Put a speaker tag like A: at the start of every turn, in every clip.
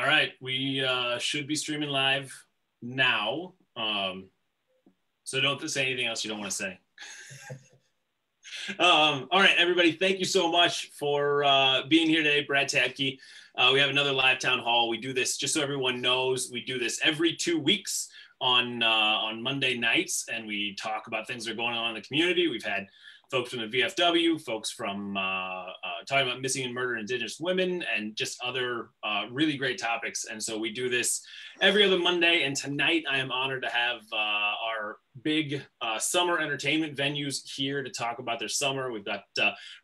A: All right, we should be streaming live now. So don't say anything else you don't want to say. All right, everybody, thank you so much for being here today. Brad Tabke. We have another live town hall. We do this, just so everyone knows, we do this every 2 weeks on Monday nights, and we talk about things that are going on in the community. We've had folks from the VFW, folks from talking about missing and murdered Indigenous women, and just other really great topics. And so we do this every other Monday. And tonight I am honored to have our big summer entertainment venues here to talk about their summer. We've got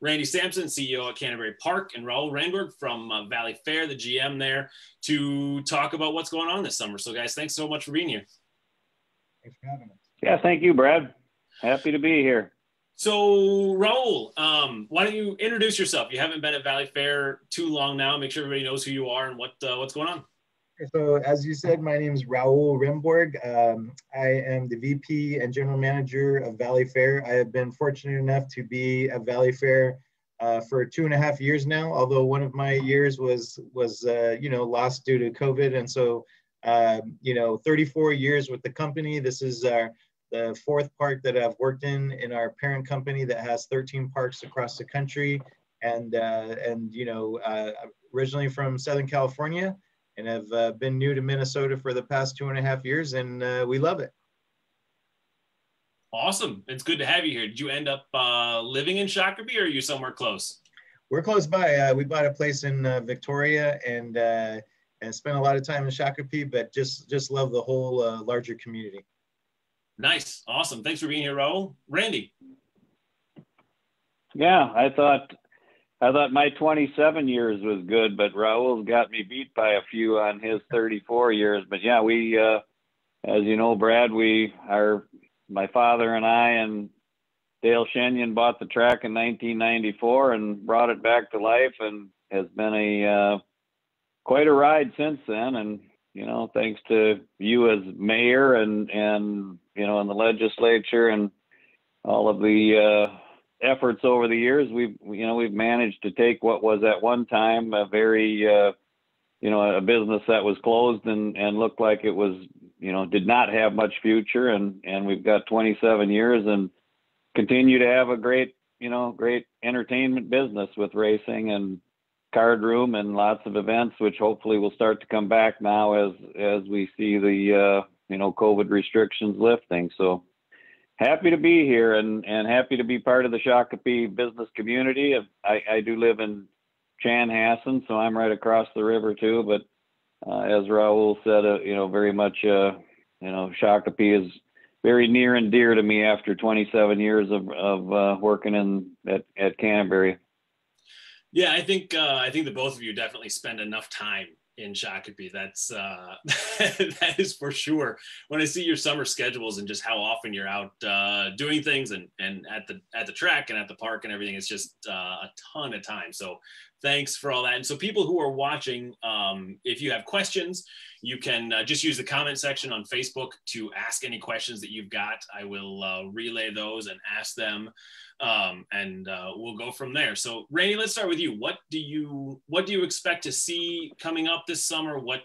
A: Randy Sampson, CEO at Canterbury Park, and Raul Rehnborg from Valleyfair, the GM there, to talk about what's going on this summer. So guys, thanks so much for being here.
B: Thanks for having us.
C: Yeah, thank you, Brad. Happy to be here.
A: So Raul, why don't you introduce yourself? You haven't been at Valleyfair too long now. Make sure everybody knows who you are and what's going on.
B: So as you said, my name is Raul Rehnborg. I am the VP and General Manager of Valleyfair. I have been fortunate enough to be at Valleyfair for 2.5 years now, although one of my years was lost due to COVID. And so, 34 years with the company. This is the fourth park that I've worked in our parent company that has 13 parks across the country. And originally from Southern California, and have been new to Minnesota for the past 2.5 years, and we love it.
A: Awesome. It's good to have you here. Did you end up living in Shakopee, or are you somewhere close?
B: We're close by. We bought a place in Victoria and spent a lot of time in Shakopee, but just love the whole larger community.
A: Nice. Awesome. Thanks for being here, Raul. Randy.
C: Yeah, I thought my 27 years was good, but Raul's got me beat by a few on his 34 years. But yeah, we, as you know, Brad, my father and I and Dale Shenyon bought the track in 1994 and brought it back to life, and has been quite a ride since then. And thanks to you as mayor and in the legislature and all of the efforts over the years, we've managed to take what was at one time a very a business that was closed and looked like it was did not have much future, and we've got 27 years and continue to have a great entertainment business with racing and card room and lots of events, which hopefully will start to come back now as we see the COVID restrictions lifting. So happy to be here and happy to be part of the Shakopee business community. I do live in Chanhassen, so I'm right across the river too. But as Raul said, very much, Shakopee is very near and dear to me after 27 years of working at Canterbury.
A: Yeah, I think the both of you definitely spend enough time in Shakopee. That's that is for sure. When I see your summer schedules and just how often you're out doing things and at the track and at the park and everything, it's just a ton of time. So thanks for all that. And so people who are watching, if you have questions, you can just use the comment section on Facebook to ask any questions that you've got. I will relay those and ask them. And we'll go from there. So Randy, let's start with you. What do you expect to see coming up this summer? What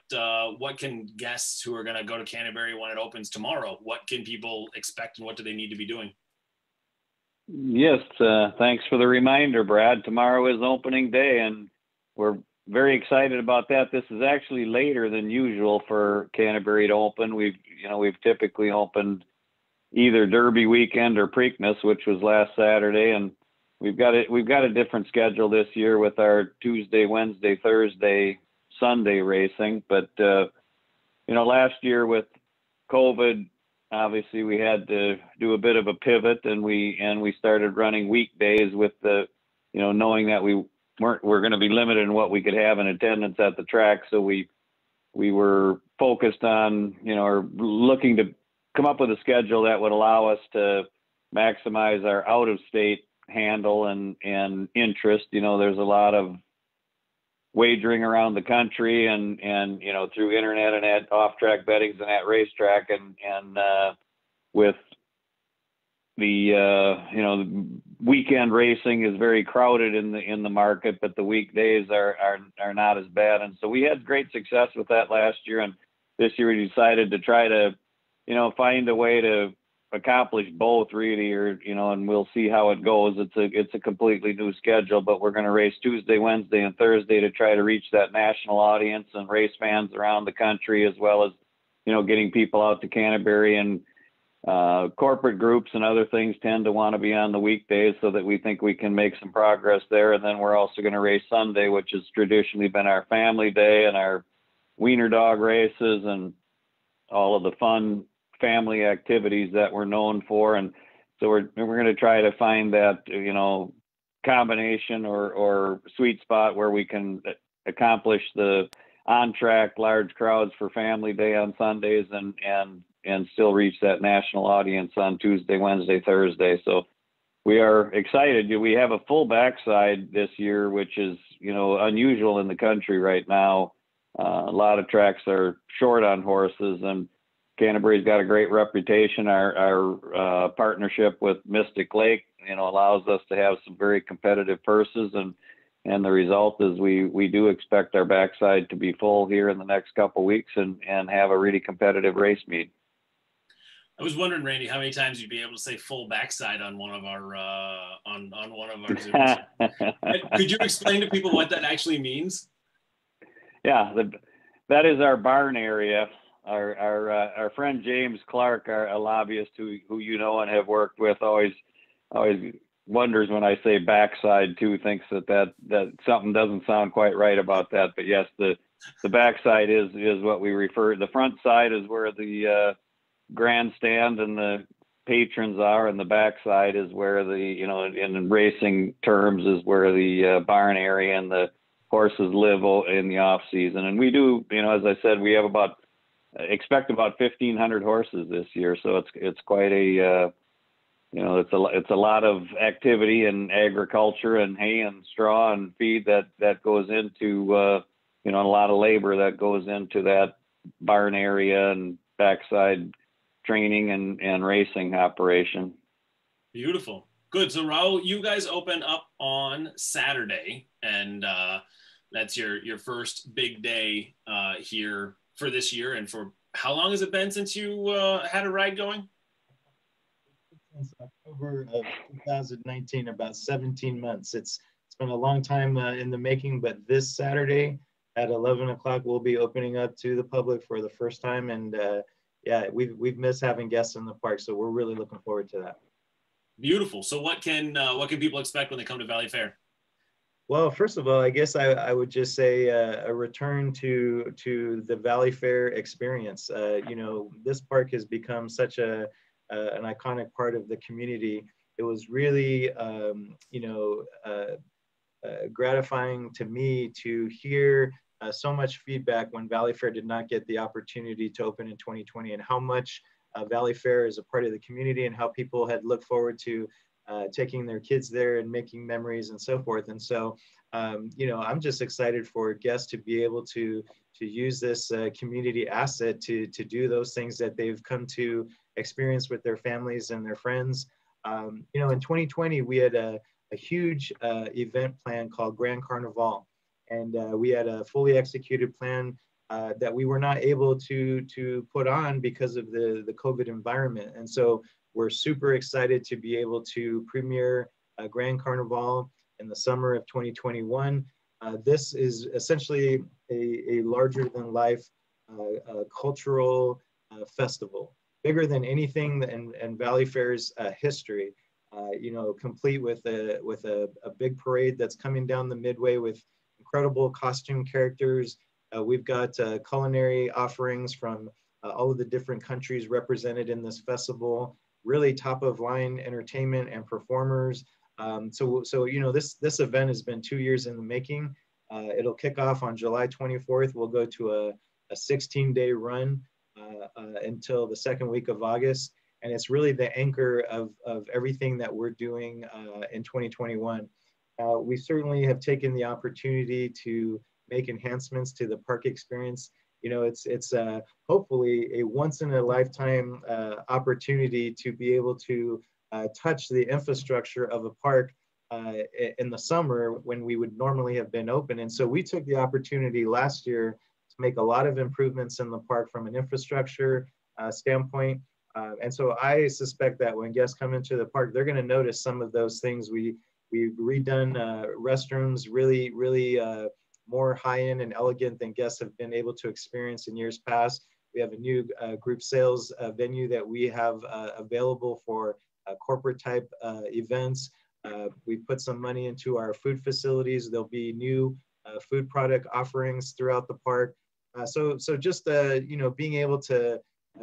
A: can guests who are going to go to Canterbury when it opens tomorrow, what can people expect and what do they need to be doing?
C: Yes, thanks for the reminder, Brad. Tomorrow is opening day, and we're very excited about that. This is actually later than usual for Canterbury to open. We've typically opened either Derby weekend or Preakness, which was last Saturday, and we've got a different schedule this year with our Tuesday, Wednesday, Thursday, Sunday racing. But last year with COVID, obviously we had to do a bit of a pivot, and we started running weekdays with the knowing that we're going to be limited in what we could have in attendance at the track. So we were focused on or looking to come up with a schedule that would allow us to maximize our out-of-state handle and interest. There's a lot of wagering around the country and through internet and at off-track bettings and at racetrack, and with the weekend racing is very crowded in the market, but the weekdays are not as bad. And so we had great success with that last year. And this year we decided to try to, find a way to accomplish both really, or, and we'll see how it goes. It's a completely new schedule, but we're going to race Tuesday, Wednesday, and Thursday to try to reach that national audience and race fans around the country, as well as, getting people out to Canterbury. And corporate groups and other things tend to want to be on the weekdays, so that we think we can make some progress there. And then we're also going to race Sunday, which has traditionally been our family day and our wiener dog races and all of the fun family activities that we're known for. And so we're going to try to find that, combination or sweet spot where we can accomplish the on-track large crowds for family day on Sundays and still reach that national audience on Tuesday, Wednesday, Thursday. So we are excited. We have a full backside this year, which is, unusual in the country right now. A lot of tracks are short on horses, and Canterbury's got a great reputation. Our partnership with Mystic Lake, allows us to have some very competitive purses, and the result is we do expect our backside to be full here in the next couple of weeks and have a really competitive race meet.
A: I was wondering, Randy, how many times you'd be able to say full backside on one of our on one of our Zooms. Could you explain to people what that actually means?
C: Yeah, that is our barn area. Our friend James Clark, a lobbyist who and have worked with, always wonders when I say backside too, thinks that something doesn't sound quite right about that. But yes, the backside is what we refer. The front side is where the grandstand and the patrons are, and the backside is where in racing terms is where the barn area and the horses live in the off season. And we do, as I said, we have expect about 1,500 horses this year. So it's quite a, it's a lot of activity and agriculture and hay and straw and feed that goes into, a lot of labor that goes into that barn area and backside training and racing operation.
A: Beautiful. Good. So Raul, you guys open up on Saturday, and that's your first big day here for this year. And for how long has it been since you had a ride going?
B: Since October of 2019, about 17 months. It's been a long time in the making, but this Saturday at 11 o'clock, we'll be opening up to the public for the first time. And yeah, we've missed having guests in the park, so we're really looking forward to that.
A: Beautiful. So what can people expect when they come to Valleyfair?
B: Well, first of all, I guess I would just say a return to the Valleyfair experience. This park has become such an iconic part of the community. It was really, gratifying to me to hear so much feedback when Valleyfair did not get the opportunity to open in 2020, and how much Valleyfair is a part of the community, and how people had looked forward to taking their kids there and making memories and so forth. And so, I'm just excited for guests to be able to use this community asset to do those things that they've come to experience with their families and their friends. In 2020, we had a huge event plan called Grand Carnival. And we had a fully executed plan that we were not able to put on because of the COVID environment. And so we're super excited to be able to premiere Grand Carnival in the summer of 2021. This is essentially a larger than life cultural festival, bigger than anything in Valleyfair's history. Complete with a big parade that's coming down the midway with incredible costume characters. We've got culinary offerings from all of the different countries represented in this festival. Really top of line entertainment and performers. So this event has been 2 years in the making. It'll kick off on July 24th. We'll go to a 16-day run until the second week of August. And it's really the anchor of everything that we're doing in 2021. We certainly have taken the opportunity to make enhancements to the park experience. It's hopefully a once in a lifetime opportunity to be able to touch the infrastructure of a park in the summer when we would normally have been open. And so we took the opportunity last year to make a lot of improvements in the park from an infrastructure standpoint. And so I suspect that when guests come into the park, they're going to notice some of those things. We've redone restrooms really more high-end and elegant than guests have been able to experience in years past. We have a new group sales venue that we have available for corporate type events. We put some money into our food facilities. There'll be new food product offerings throughout the park. So just being able to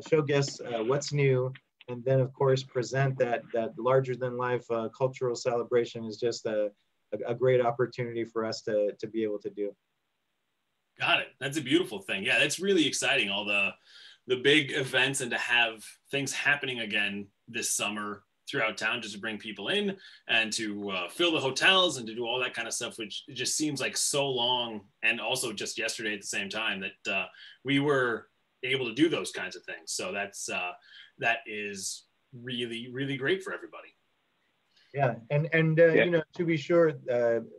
B: show guests what's new, and then of course present that larger than life cultural celebration is just a great opportunity for us to be able to do.
A: Got it. That's a beautiful thing. Yeah, that's really exciting. All the big events, and to have things happening again this summer throughout town, just to bring people in and to fill the hotels and to do all that kind of stuff, which just seems like so long. And also just yesterday at the same time that we were able to do those kinds of things. So that is really, really great for everybody.
B: Yeah. And to be sure,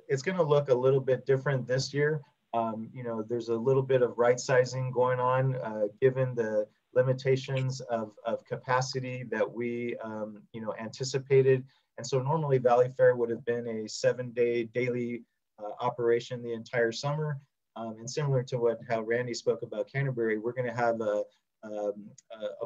B: it's going to look a little bit different this year. There's a little bit of right sizing going on, given the limitations of capacity that we, anticipated. And so normally Valleyfair would have been a 7-day daily operation the entire summer. And similar to how Randy spoke about Canterbury, we're going to have a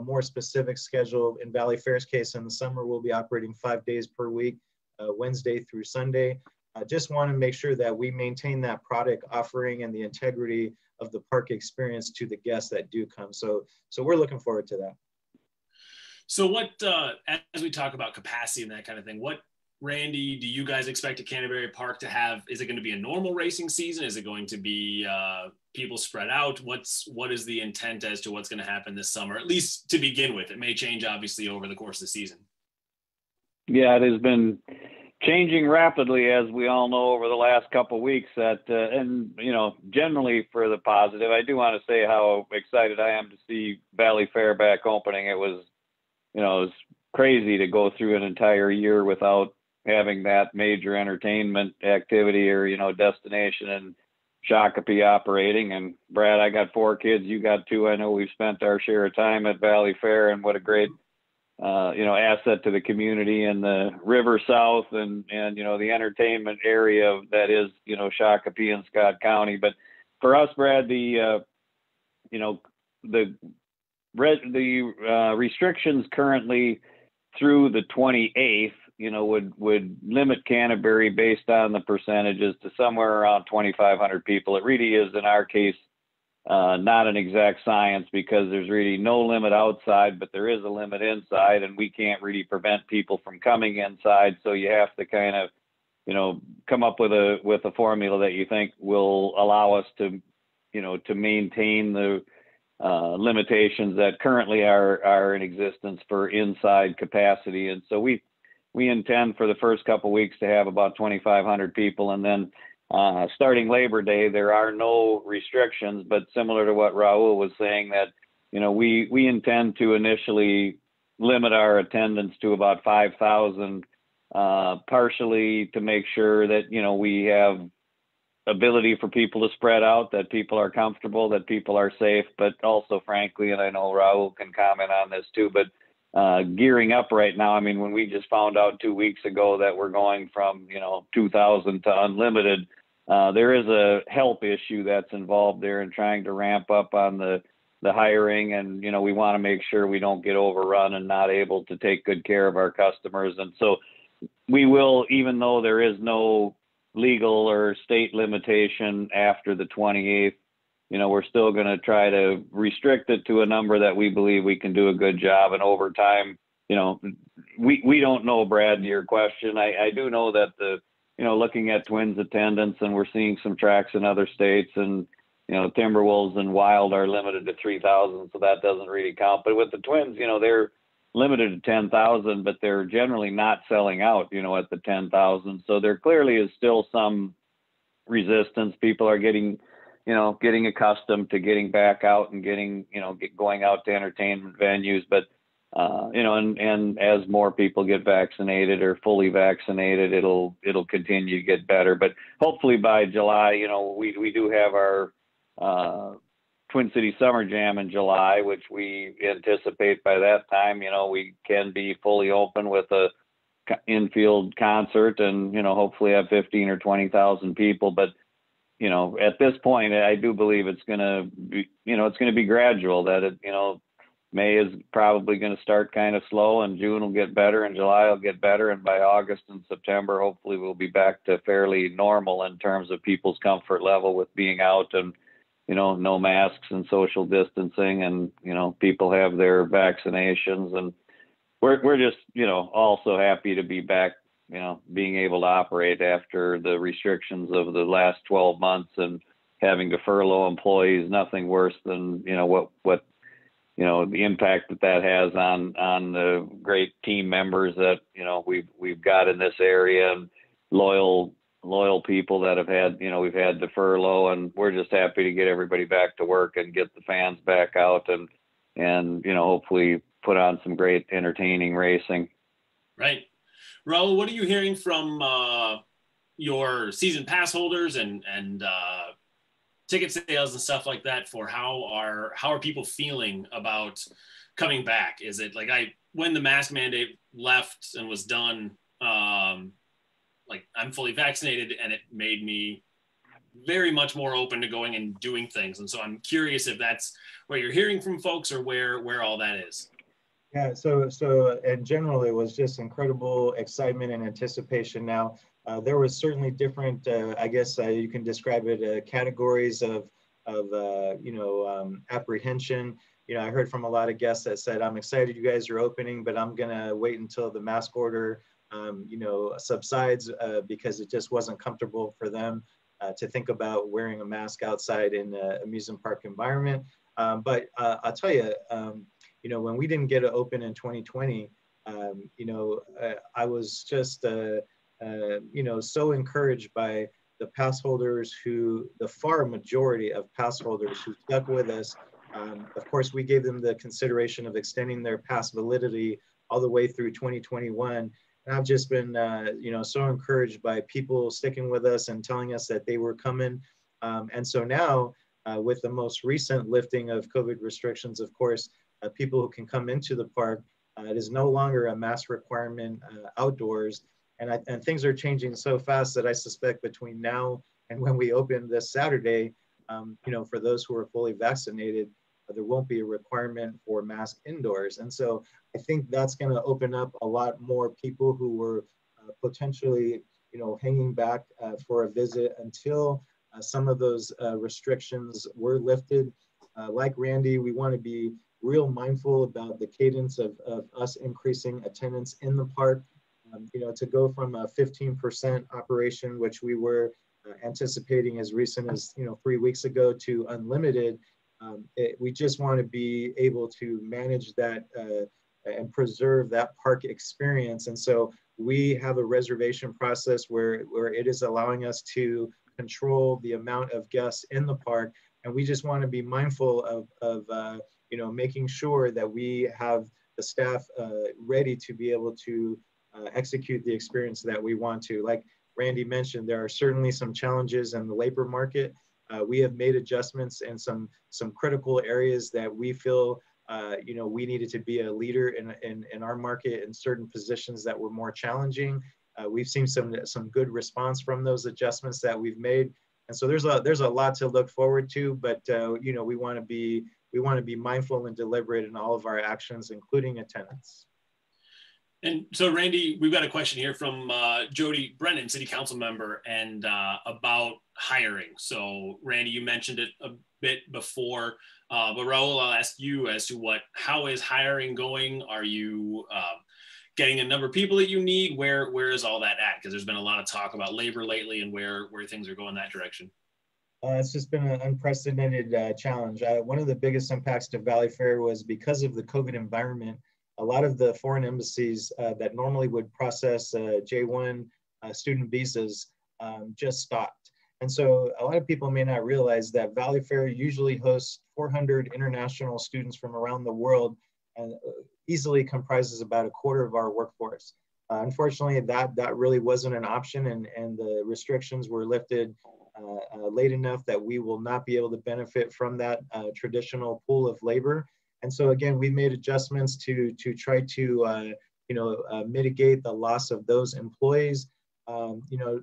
B: more specific schedule. In Valleyfair's case, in the summer, we'll be operating 5 days per week, Wednesday through Sunday. Just want to make sure that we maintain that product offering and the integrity of the park experience to the guests that do come. So we're looking forward to that.
A: So what, as we talk about capacity and that kind of thing, what, Randy, do you guys expect a Canterbury Park to have? Is it going to be a normal racing season? Is it going to be people spread out? What is the intent as to what's going to happen this summer, at least to begin with? It may change obviously over the course of the season.
C: Yeah, it has been changing rapidly, as we all know, over the last couple of weeks. And generally for the positive. I do want to say how excited I am to see Valleyfair back opening. It was crazy to go through an entire year without having that major entertainment activity or destination and Shakopee operating. And Brad, I got 4 kids, you got 2. I know we've spent our share of time at Valleyfair, and what a great asset to the community and the river south and the entertainment area that is Shakopee and Scott County. But for us, Brad, the restrictions currently through the 28th would limit Canterbury based on the percentages to somewhere around 2,500 people. It really is, in our case, not an exact science, because there's really no limit outside, but there is a limit inside, and we can't really prevent people from coming inside. So you have to kind of, come up with a formula that you think will allow us to, to maintain the limitations that currently are in existence for inside capacity. And so we intend for the first couple of weeks to have about 2,500 people, and then starting Labor Day, there are no restrictions, but similar to what Raul was saying, that, we intend to initially limit our attendance to about 5,000, partially to make sure that, we have ability for people to spread out, that people are comfortable, that people are safe, but also, frankly, and I know Raul can comment on this too, but gearing up right now. I mean, when we just found out 2 weeks ago that we're going from 2,000 to unlimited, there is a health issue that's involved there in trying to ramp up on the hiring, and we want to make sure we don't get overrun and not able to take good care of our customers. And so we will, even though there is no legal or state limitation after the 28th, we're still going to try to restrict it to a number that we believe we can do a good job. And over time, we don't know, Brad, to your question. I do know that looking at Twins attendance, and we're seeing some tracks in other states, and, Timberwolves and Wild are limited to 3,000. So that doesn't really count. But with the Twins, they're limited to 10,000, but they're generally not selling out, at the 10,000. So there clearly is still some resistance. People are getting accustomed to getting back out and going out to entertainment venues. But and as more people get vaccinated or fully vaccinated, it'll continue to get better. But hopefully by July, we do have our Twin City Summer Jam in July, which we anticipate by that time, we can be fully open with a infield concert and, hopefully have 15 or 20,000 people. But, at this point, I do believe it's going to be, it's going to be gradual, that May is probably going to start kind of slow, and June will get better, and July will get better. And by August and September, hopefully we'll be back to fairly normal in terms of people's comfort level with being out and, no masks and social distancing, and, people have their vaccinations, and we're just, also happy to be back, being able to operate after the restrictions of the last 12 months and having to furlough employees. Nothing worse than, what the impact that has on the great team members that, we've got in this area, and loyal people that have had, we've had to furlough, and we're just happy to get everybody back to work and get the fans back out and hopefully put on some great entertaining racing.
A: Right. Raul, what are you hearing from your season pass holders and ticket sales and stuff like that for how are people feeling about coming back? Is it like when the mask mandate left and was done, like I'm fully vaccinated, and it made me very much more open to going and doing things. And so I'm curious if that's what you're hearing from folks, or where all that is.
B: Yeah, so in general, it was just incredible excitement and anticipation. Now, there was certainly different, I guess you can describe it, categories of apprehension. I heard from a lot of guests that said, I'm excited you guys are opening, but I'm gonna wait until the mask order, subsides, because it just wasn't comfortable for them to think about wearing a mask outside in an amusement park environment. But I'll tell you, when we didn't get to open in 2020, I was just, so encouraged by the pass holders the far majority of pass holders who stuck with us. Of course, we gave them the consideration of extending their pass validity all the way through 2021. And I've just been, so encouraged by people sticking with us and telling us that they were coming. And so now, with the most recent lifting of COVID restrictions, of course, people who can come into the park, it is no longer a mask requirement outdoors. And things are changing so fast that I suspect between now and when we open this Saturday, for those who are fully vaccinated, there won't be a requirement for mask indoors. And so I think that's going to open up a lot more people who were potentially, hanging back for a visit until some of those restrictions were lifted. Like Randy, we want to be real mindful about the cadence of us increasing attendance in the park. To go from a 15% operation, which we were anticipating as recent as 3 weeks ago, to unlimited. We just want to be able to manage that and preserve that park experience. And so we have a reservation process where it is allowing us to control the amount of guests in the park. And we just want to be mindful of making sure that we have the staff ready to be able to execute the experience that we want to. Like Randy mentioned, there are certainly some challenges in the labor market. We have made adjustments in some critical areas that we feel we needed to be a leader in our market in certain positions that were more challenging. We've seen some good response from those adjustments that we've made. And so there's a lot to look forward to, but we want to be mindful and deliberate in all of our actions, including attendance.
A: And so, Randy, we've got a question here from Jody Brennan, City Council member, and about hiring. So, Randy, you mentioned it a bit before, but Raul, I'll ask you as to how is hiring going? Are you getting a number of people that you need? Where is all that at? Because there's been a lot of talk about labor lately and where things are going that direction.
B: It's just been an unprecedented challenge. One of the biggest impacts to Valleyfair was because of the COVID environment. A lot of the foreign embassies that normally would process J1 student visas just stopped. And so a lot of people may not realize that Valleyfair usually hosts 400 international students from around the world easily comprises about a quarter of our workforce. Unfortunately, that really wasn't an option, and the restrictions were lifted late enough that we will not be able to benefit from that traditional pool of labor. And so again, we made adjustments to try to mitigate the loss of those employees.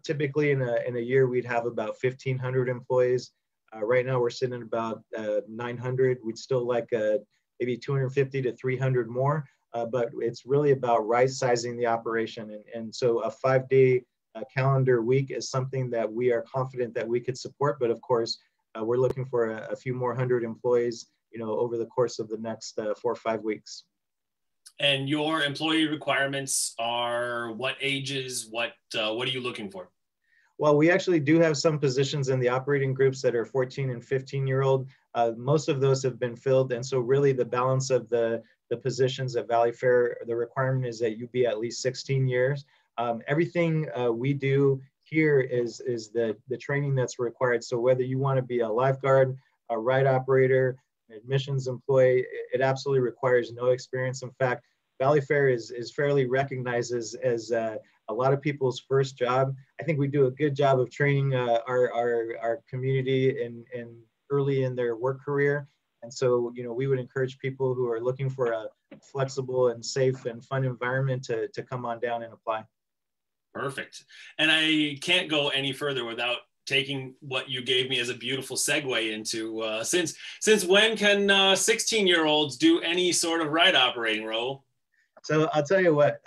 B: Typically in a year we'd have about 1,500 employees. Right now we're sitting at about 900. We'd still like maybe 250 to 300 more, but it's really about right-sizing the operation. And so a 5-day calendar week is something that we are confident that we could support, but of course, we're looking for a few more hundred employees, over the course of the next 4 or 5 weeks.
A: And your employee requirements are what ages? What are you looking for?
B: Well, we actually do have some positions in the operating groups that are 14 and 15-year-old. Most of those have been filled, and so really the balance of the positions at Valleyfair, the requirement is that you be at least 16 years. Everything we do here is the training that's required. So whether you want to be a lifeguard, a ride operator, an admissions employee, it absolutely requires no experience. In fact, Valleyfair is fairly recognized as a lot of people's first job. I think we do a good job of training our community in early in their work career. And so, we would encourage people who are looking for a flexible and safe and fun environment to come on down and apply.
A: Perfect. And I can't go any further without taking what you gave me as a beautiful segue into since when can 16-year-olds do any sort of ride operating, Raul?
B: So I'll tell you what,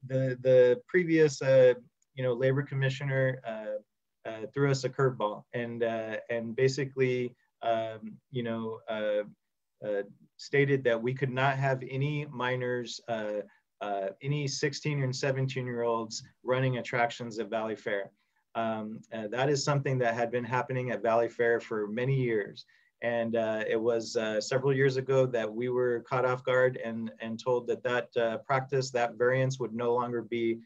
B: the previous labor commissioner threw us a curveball and basically stated that we could not have any minors, any 16 and 17-year-olds running attractions at Valleyfair. That is something that had been happening at Valleyfair for many years. And it was several years ago that we were caught off guard and told that practice, that variance would no longer be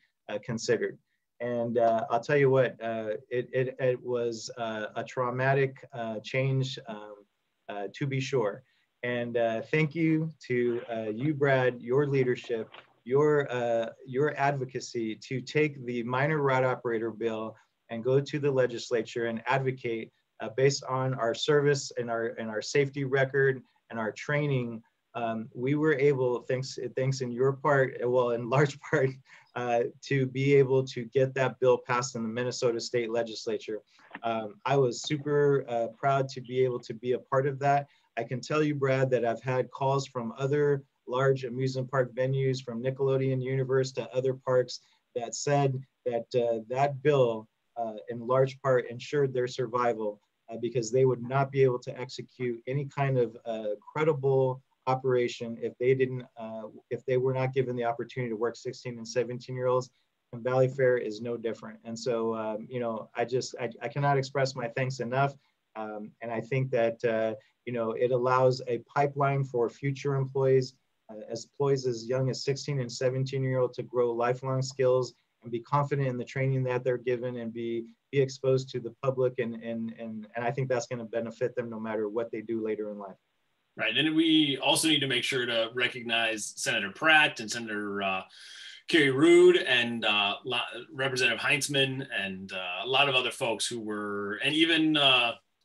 B: considered. And I'll tell you what, it was a traumatic change to be sure. And thank you to you, Brad, your leadership, your advocacy to take the minor ride operator bill and go to the legislature and advocate based on our service and our safety record and our training. We were able, thanks in your part, well, in large part, to be able to get that bill passed in the Minnesota State Legislature. I was super proud to be able to be a part of that. I can tell you, Brad, that I've had calls from other large amusement park venues, from Nickelodeon Universe to other parks, that said that that bill in large part ensured their survival because they would not be able to execute any kind of credible operation if they were not given the opportunity to work 16 and 17-year-olds. And Valleyfair is no different. And so, I cannot express my thanks enough. And I think that, it allows a pipeline for future employees as young as 16 and 17-year-old to grow lifelong skills and be confident in the training that they're given and be exposed to the public. And I think that's going to benefit them no matter what they do later in life.
A: Right. And we also need to make sure to recognize Senator Pratt and Senator Kerry Rude and Representative Heintzman and a lot of other folks who were, and even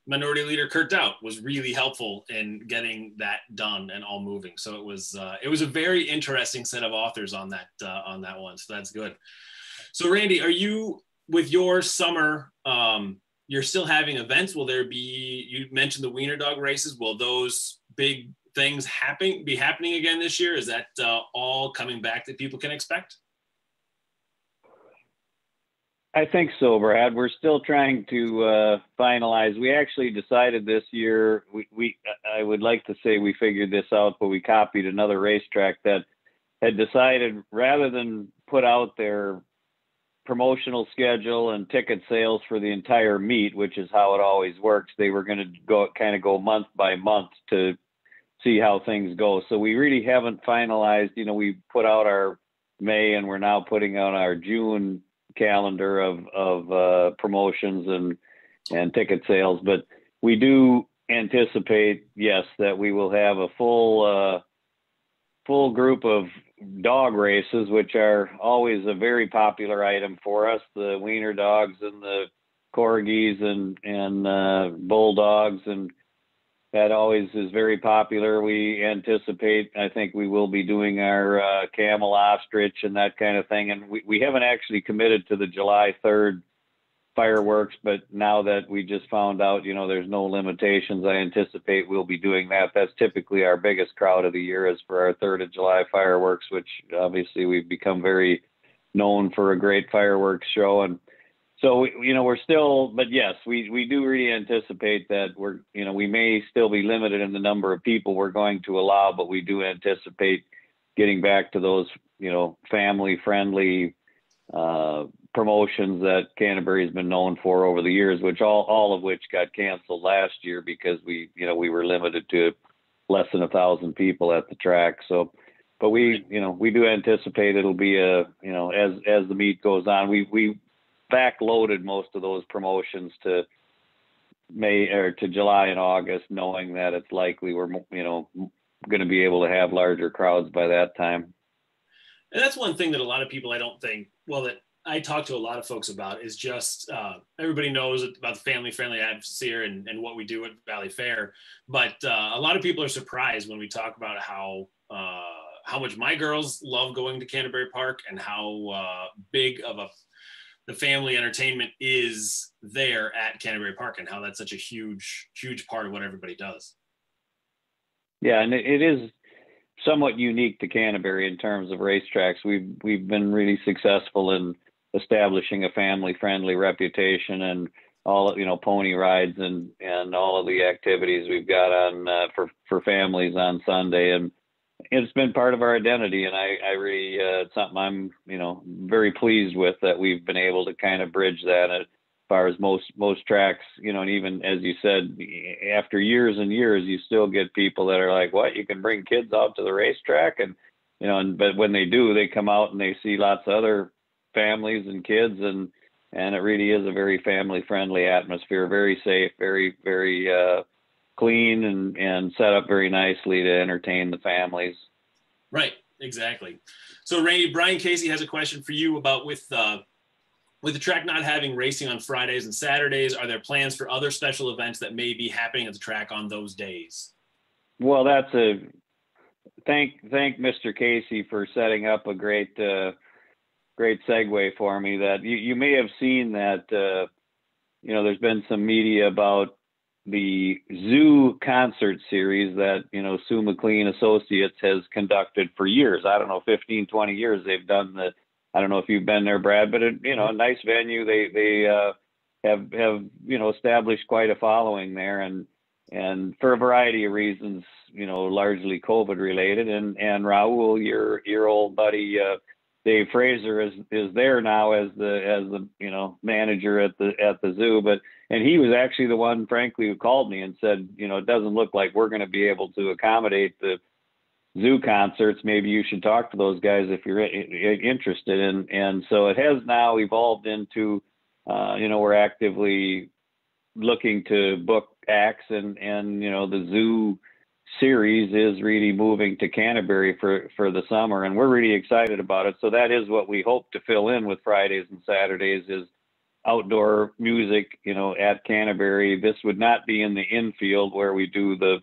A: Minority Leader Kurt Doubt was really helpful in getting that done and all moving. So it was a very interesting set of authors on that one. So that's good. So Randy, are you, with your summer, you're still having events? Will there be, you mentioned the Wiener Dog races, will those big things be happening again this year? Is that all coming back that people can expect?
C: I think so, Brad. We're still trying to finalize. We actually decided this year, I would like to say we figured this out, but we copied another racetrack that had decided, rather than put out their promotional schedule and ticket sales for the entire meet, which is how it always works, they were going to go month by month to see how things go. So we really haven't finalized. We put out our May and we're now putting out our June calendar of promotions and ticket sales. But we do anticipate, yes, that we will have a full group of dog races, which are always a very popular item for us. The wiener dogs and the corgis and bulldogs, and that always is very popular. We anticipate, I think we will be doing our camel ostrich and that kind of thing. And we haven't actually committed to the July 3rd fireworks, but now that we just found out, there's no limitations, I anticipate we'll be doing that. That's typically our biggest crowd of the year, is for our 3rd of July fireworks, which obviously we've become very known for a great fireworks show. And so, we're still, but yes, we do really anticipate that we may still be limited in the number of people we're going to allow, but we do anticipate getting back to those, family friendly promotions that Canterbury has been known for over the years, which all of which got canceled last year because we were limited to less than 1,000 people at the track. So, but we do anticipate it'll be as the meet goes on, we backloaded most of those promotions to May or to July and August, knowing that it's likely we're, going to be able to have larger crowds by that time.
A: And that's one thing that a lot of people, that I talk to a lot of folks about, is just everybody knows about the family-friendly atmosphere and what we do at Valleyfair. But a lot of people are surprised when we talk about how much my girls love going to Canterbury Park and how big of the family entertainment is there at Canterbury Park, and how that's such a huge, huge part of what everybody does.
C: Yeah, and it is somewhat unique to Canterbury in terms of racetracks. We've been really successful in establishing a family-friendly reputation, and all, pony rides and all of the activities we've got on for families on Sunday, and it's been part of our identity. And I really it's something I'm very pleased with, that we've been able to kind of bridge that as far as most tracks, and even as you said, after years and years, you still get people that are like, what, you can bring kids out to the racetrack? And but when they do, they come out and they see lots of other families and kids, and it really is a very family friendly atmosphere, very safe, very, very clean, and set up very nicely to entertain the families.
A: Right, exactly. So Randy, Brian Casey has a question for you about with the track not having racing on Fridays and Saturdays, are there plans for other special events that may be happening at the track on those days?
C: Well, that's thank Mr. Casey for setting up a great segue for me. That you may have seen that there's been some media about the zoo concert series that Sue McLean Associates has conducted for years. I don't know, 15, 20 years they've done the. I don't know if you've been there, Brad, but a nice venue. They have established quite a following there, and for a variety of reasons, largely COVID related. And Raul, your old buddy Dave Fraser is there now as the manager at the zoo. And he was actually the one, frankly, who called me and said, it doesn't look like we're going to be able to accommodate the zoo concerts. Maybe you should talk to those guys if you're interested. And so it has now evolved into, we're actively looking to book acts, and the zoo series is really moving to Canterbury for the summer, and we're really excited about it. So that is what we hope to fill in with Fridays and Saturdays, is outdoor music, at Canterbury. This would not be in the infield where we do the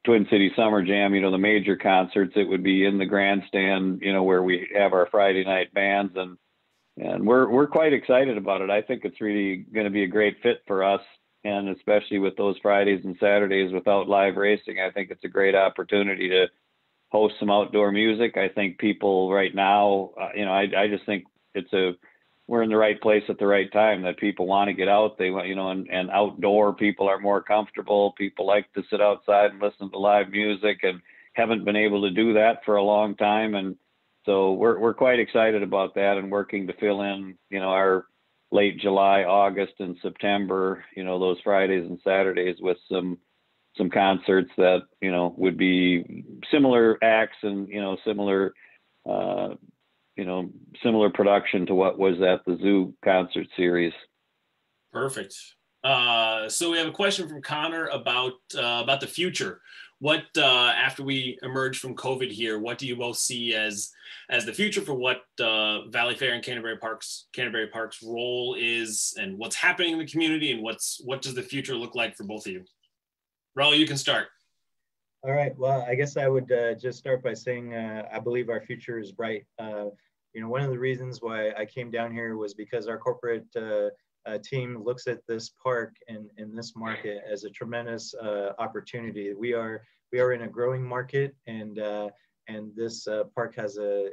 C: Twin City Summer Jam, the major concerts. It would be in the grandstand, where we have our Friday night bands, and we're quite excited about it. I think it's really going to be a great fit for us, and especially with those Fridays and Saturdays without live racing, I think it's a great opportunity to host some outdoor music. I think people right now, I just think we're in the right place at the right time, that people want to get out. They want, and outdoor people are more comfortable. People like to sit outside and listen to live music, and haven't been able to do that for a long time. And so we're quite excited about that, and working to fill in, our late July, August, and September, those Fridays and Saturdays with some concerts that, would be similar acts and, similar production to what was at the zoo concert series.
A: Perfect. So we have a question from Connor about the future. What after we emerge from COVID here, what do you both see as the future for what Valleyfair and Canterbury Park's role is, and what's happening in the community, and what does the future look like for both of you? Raul, you can start.
B: All right. Well, I guess I would just start by saying I believe our future is bright. You know, one of the reasons why I came down here was because our corporate team looks at this park and this market as a tremendous opportunity. We are in a growing market, and this park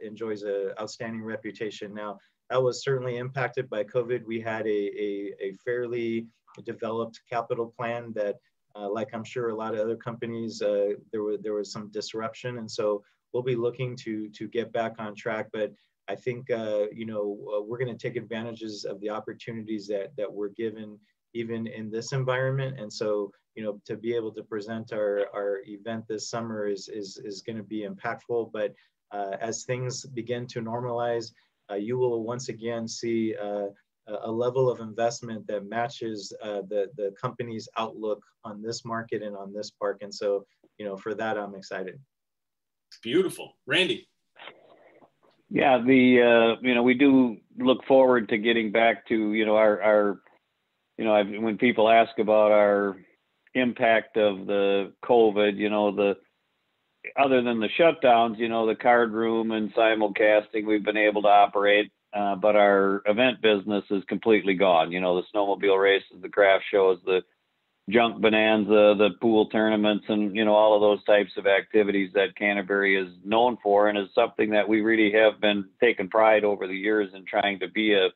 B: enjoys an outstanding reputation. Now, that was certainly impacted by COVID. We had a fairly developed capital plan that, like I'm sure a lot of other companies, there was some disruption, and so we'll be looking to get back on track. But I think you know, we're going to take advantages of the opportunities that we're given even in this environment. And so, you know, to be able to present our event this summer is going to be impactful. But as things begin to normalize, you will once again see a level of investment that matches the company's outlook on this market and on this park. And so, you know, for that, I'm excited.
A: Beautiful. Randy.
C: Yeah, you know, we do look forward to getting back to, you know, our you know, when people ask about our impact of the COVID, you know, other than the shutdowns, you know, the card room and simulcasting, we've been able to operate, but our event business is completely gone. You know, the snowmobile races, the craft shows, the junk bonanza, the pool tournaments, and, you know, all of those types of activities that Canterbury is known for, and is something that we really have been taking pride over the years in trying to be a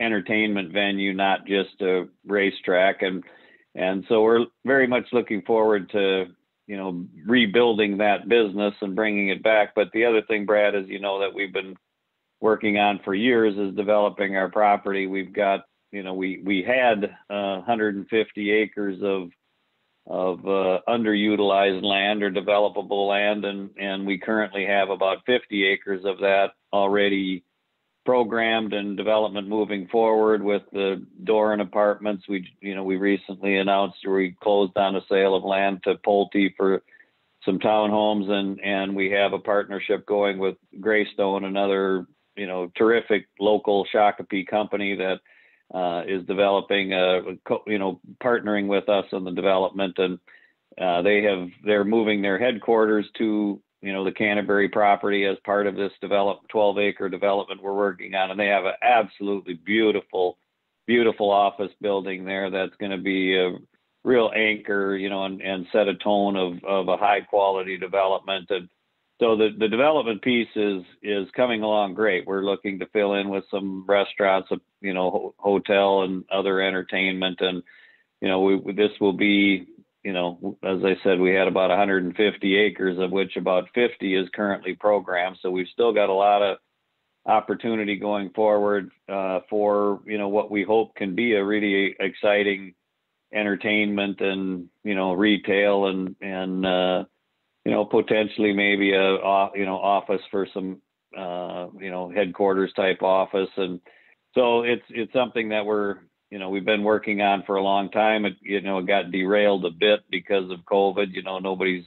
C: entertainment venue, not just a racetrack. And so we're very much looking forward to, you know, rebuilding that business and bringing it back. But the other thing, Brad, is, you know, that we've been working on for years is developing our property. We've got, you know, we had 150 acres of underutilized land or developable land, and we currently have about 50 acres of that already programmed and development moving forward with the Doran Apartments. We recently announced we closed on a sale of land to Pulte for some townhomes, and we have a partnership going with Greystone, another, you know, terrific local Shakopee company that is developing, you know, partnering with us on the development, and they're moving their headquarters to, you know, the Canterbury property as part of this 12-acre development we're working on, and they have an absolutely beautiful office building there that's going to be a real anchor, you know, and set a tone of a high quality development. And so the development piece is coming along great. We're looking to fill in with some restaurants, you know, hotel and other entertainment. And, you know, this will be, you know, as I said, we had about 150 acres, of which about 50 is currently programmed. So we've still got a lot of opportunity going forward for, you know, what we hope can be a really exciting entertainment and, you know, retail and you know, potentially maybe a, you know, office for some, you know, headquarters type office. And so it's something that we've been working on for a long time. It, you know, it got derailed a bit because of COVID. You know, nobody's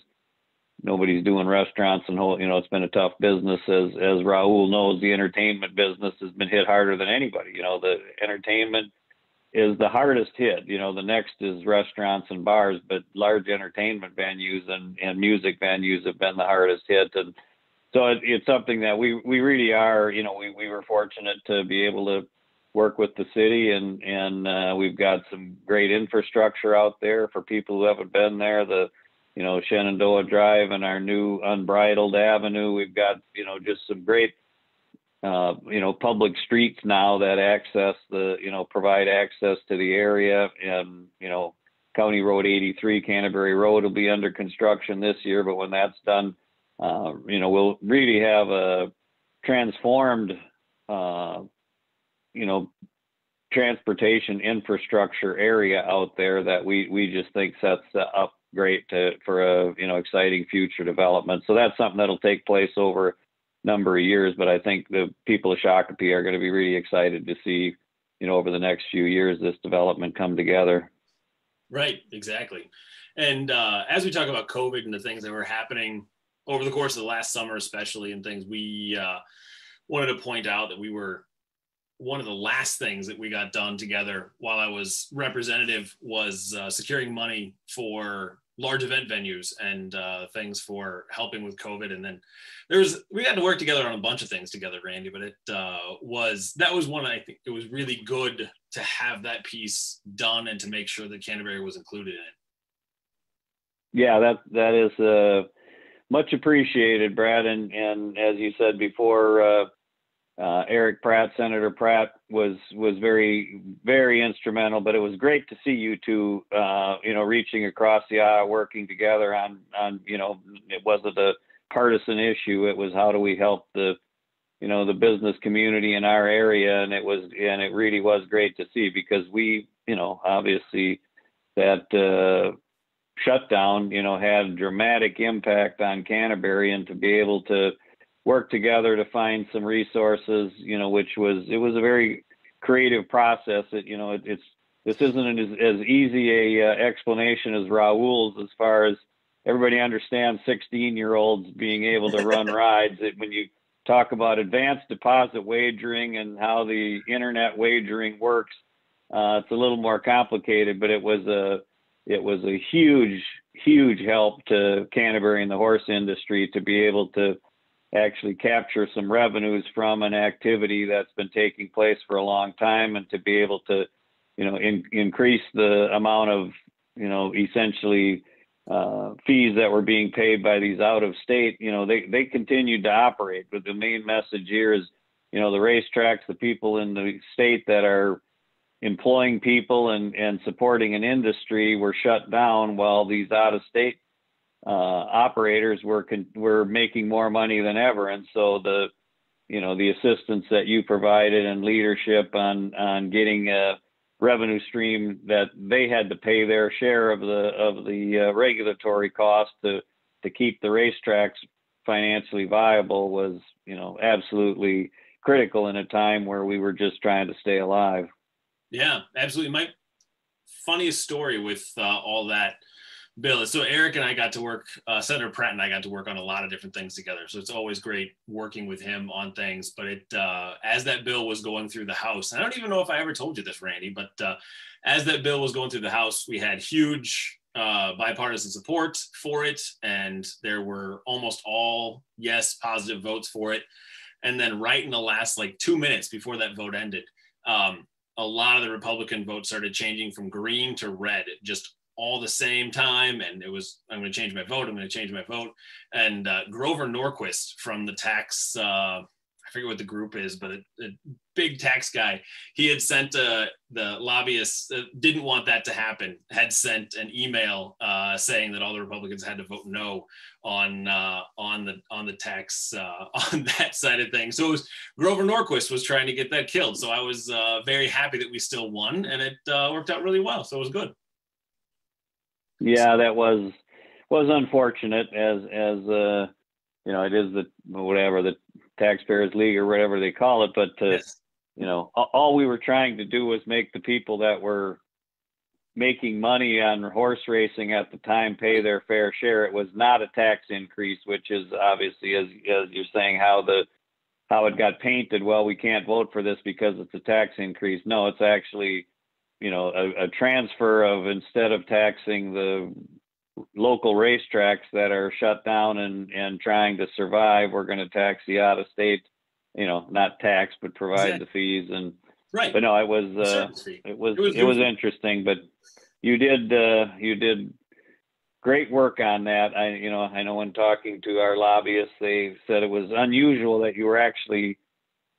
C: doing restaurants, and, you know, it's been a tough business. As Raul knows, the entertainment business has been hit harder than anybody. You know, the entertainment is the hardest hit. You know, the next is restaurants and bars, but large entertainment venues and music venues have been the hardest hit. And so it's something that we really are, you know, we were fortunate to be able to work with the city, and we've got some great infrastructure out there for people who haven't been there. The, you know, Shenandoah Drive and our new Unbridled Avenue. We've got, you know, just some great you know, public streets now that provide access to the area. And, you know, County Road 83, Canterbury Road, will be under construction this year, but when that's done, you know, we'll really have a transformed, you know, transportation infrastructure area out there that we just think sets up great for a, you know, exciting future development. So that's something that'll take place over number of years, but I think the people of Shakopee are going to be really excited to see, you know, over the next few years, this development come together.
A: Right, exactly. And as we talk about COVID and the things that were happening over the course of the last summer, especially, and things, we wanted to point out that we were one of the last things that we got done together while I was representative was securing money for large event venues and things for helping with COVID. And then we had to work together on a bunch of things together, Randy, but that was one, I think it was really good to have that piece done and to make sure that Canterbury was included in it.
C: Yeah, that is much appreciated, Brad. And as you said before, Eric Pratt, Senator Pratt was very, very instrumental, but it was great to see you two, reaching across the aisle, working together on, it wasn't a partisan issue. It was how do we help the business community in our area. And it really was great to see, because we, obviously that shutdown, had a dramatic impact on Canterbury, and to be able to work together to find some resources, it was a very creative process. This isn't as easy a explanation as Raul's, as far as everybody understands 16-year-olds being able to run rides. When you talk about advanced deposit wagering and how the internet wagering works, it's a little more complicated, but it was a huge help to Canterbury and the horse industry to be able to actually capture some revenues from an activity that's been taking place for a long time, and to be able to, increase the amount of, essentially fees that were being paid by these out of state. They continued to operate, but the main message here is, the racetracks, the people in the state that are employing people and supporting an industry were shut down, while these out of state operators were making more money than ever. And so the assistance that you provided and leadership on getting a revenue stream that they had to pay their share of the regulatory cost to keep the racetracks financially viable was, absolutely critical in a time where we were just trying to stay alive.
A: Yeah, absolutely. My funniest story with all that, Bill, so Eric and I got to work, Senator Pratt and I got to work on a lot of different things together. So it's always great working with him on things. But as that bill was going through the House, and I don't even know if I ever told you this, Randy, but as that bill was going through the House, we had huge bipartisan support for it. And there were almost all yes, positive votes for it. And then right in the last 2 minutes before that vote ended, a lot of the Republican votes started changing from green to red, just all the same time. And it was, I'm going to change my vote. I'm going to change my vote. And Grover Norquist from the tax, I forget what the group is, but a big tax guy, he had sent the lobbyists, didn't want that to happen, had sent an email saying that all the Republicans had to vote no on the tax on that side of things. So it was, Grover Norquist was trying to get that killed. So I was very happy that we still won, and it worked out really well. So it was good.
C: Yeah, that was unfortunate, as it is the Taxpayers League or whatever they call it. But
A: yes.
C: All we were trying to do was make the people that were making money on horse racing at the time pay their fair share. It was not a tax increase, which is obviously, as you're saying, how it got painted. Well, we can't vote for this because it's a tax increase. No, it's actually a transfer of, instead of taxing the local racetracks that are shut down and trying to survive, we're going to tax the out of state, not tax, but provide the fees. And
A: right.
C: But no, it was interesting, but you did great work on that. I know when talking to our lobbyists, they said it was unusual that you were actually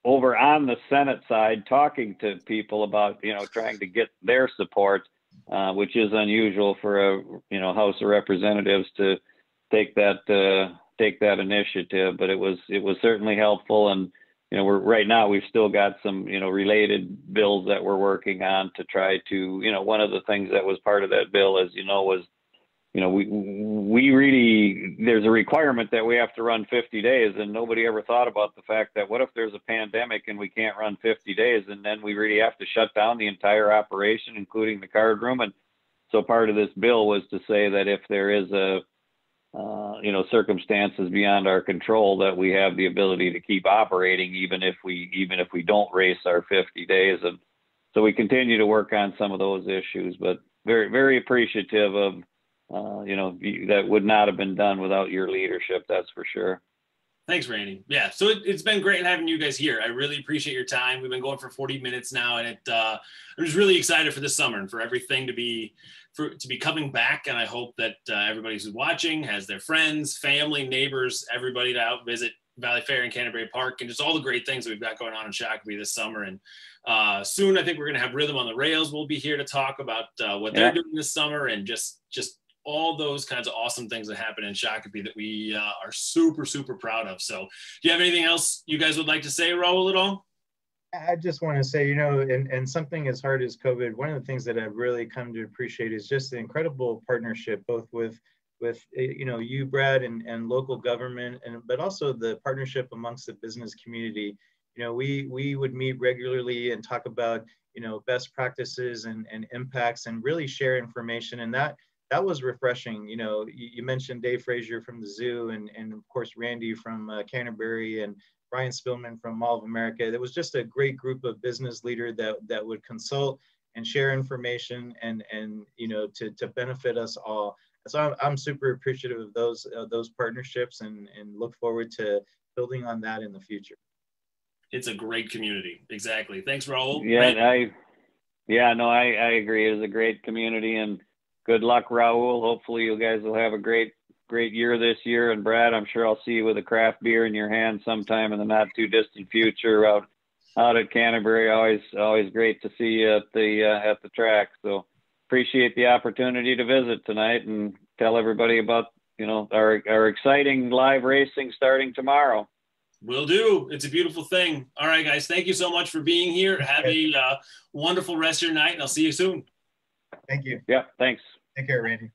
C: over on the Senate side talking to people about, trying to get their support, which is unusual for a House of Representatives to take that initiative. But it was certainly helpful. And, right now we've still got some, related bills that we're working on to try to, one of the things that was part of that bill, as was, we really, there's a requirement that we have to run 50 days, and nobody ever thought about the fact that what if there's a pandemic and we can't run 50 days, and then we really have to shut down the entire operation, including the card room. And So part of this bill was to say that if there is a circumstances beyond our control, that we have the ability to keep operating even if we don't race our 50 days. And so we continue to work on some of those issues, but very, very appreciative of that would not have been done without your leadership. That's for sure.
A: Thanks, Randy. Yeah, so it's been great having you guys here. I really appreciate your time. We've been going for 40 minutes now, and I'm just really excited for this summer and for everything to be coming back. And I hope that everybody who's watching has their friends, family, neighbors, everybody to out visit Valleyfair and Canterbury Park, and just all the great things that we've got going on in Shakopee this summer. And soon, I think we're going to have Rhythm on the Rails. We'll be here to talk about what they're doing this summer, and just all those kinds of awesome things that happen in Shakopee that we are super, super proud of. So do you have anything else you guys would like to say, Raul, at all?
B: I just want to say, and something as hard as COVID, one of the things that I've really come to appreciate is just the incredible partnership, both with you, Brad, and local government, but also the partnership amongst the business community. We would meet regularly and talk about, best practices and impacts, and really share information. And that was refreshing. You mentioned Dave Frazier from the zoo, and of course, Randy from Canterbury, and Brian Spillman from Mall of America. There was just a great group of business leaders that would consult and share information and to benefit us all. So I'm super appreciative of those partnerships, and look forward to building on that in the future.
A: It's a great community. Exactly. Thanks, Raul.
C: Yeah, I agree. It is a great community, and good luck, Raul. Hopefully you guys will have a great year this year. And Brad, I'm sure I'll see you with a craft beer in your hand sometime in the not too distant future out at Canterbury. Always great to see you at the track. So appreciate the opportunity to visit tonight and tell everybody about our exciting live racing starting tomorrow.
A: Will do. It's a beautiful thing. All right, guys. Thank you so much for being here. Have a wonderful rest of your night, and I'll see you soon.
B: Thank you.
C: Yeah, thanks.
B: Take care, Randy.